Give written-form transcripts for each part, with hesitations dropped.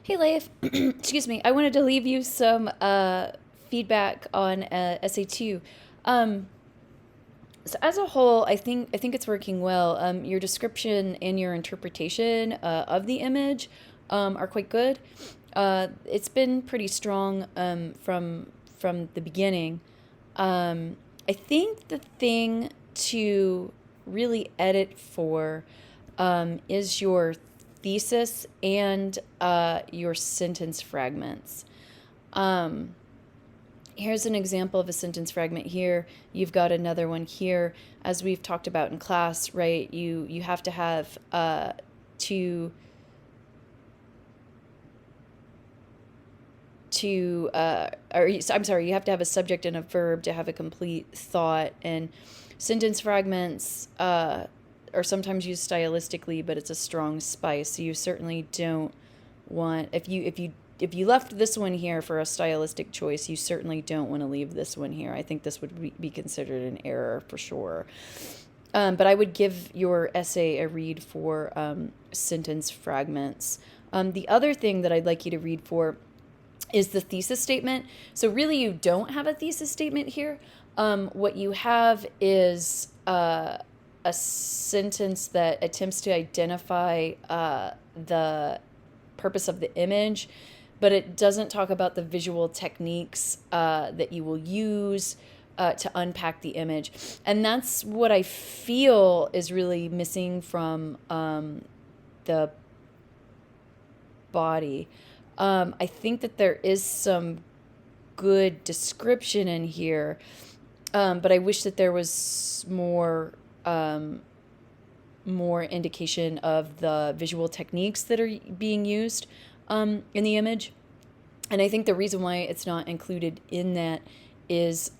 Hey, Leif. Excuse me. I wanted to leave you some feedback on SA2. Um, so as a whole, I think it's working well. Your description and your interpretation of the image are quite good. It's been pretty strong from the beginning. I think the thing to really edit for is your thesis and your sentence fragments. Um, Here's an example of a sentence fragment here. You've got another one here. As we've talked about in class, right? You have to have to I'm sorry, you have to have a subject and a verb to have a complete thought. And sentence fragments are sometimes used stylistically, but it's a strong spice. So you certainly don't want, if you left this one here for a stylistic choice, you certainly don't want to leave this one here. I think this would be considered an error for sure. But I would give your essay a read for sentence fragments. The other thing that I'd like you to read for is the thesis statement. So really, you don't have a thesis statement here. What you have is a sentence that attempts to identify the purpose of the image, but it doesn't talk about the visual techniques that you will use to unpack the image. And that's what I feel is really missing from the body. I think that there is some good description in here, but I wish that there was more indication of the visual techniques that are being used in the image. And I think the reason why it's not included in that is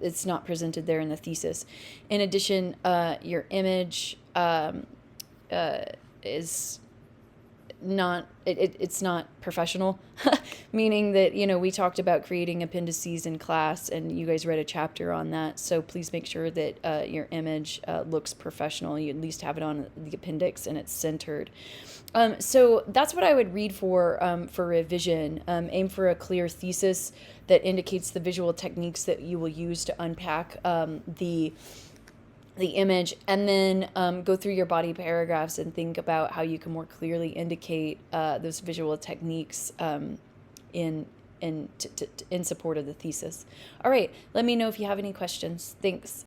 it's not presented there in the thesis. In addition, your image is it's not professional, meaning that, we talked about creating appendices in class and you guys read a chapter on that. So please make sure that your image looks professional. You at least have it on the appendix and it's centered. So that's what I would read for revision. Aim for a clear thesis that indicates the visual techniques that you will use to unpack the image, and then go through your body paragraphs and think about how you can more clearly indicate those visual techniques in in support of the thesis. All right, let me know if you have any questions. Thanks.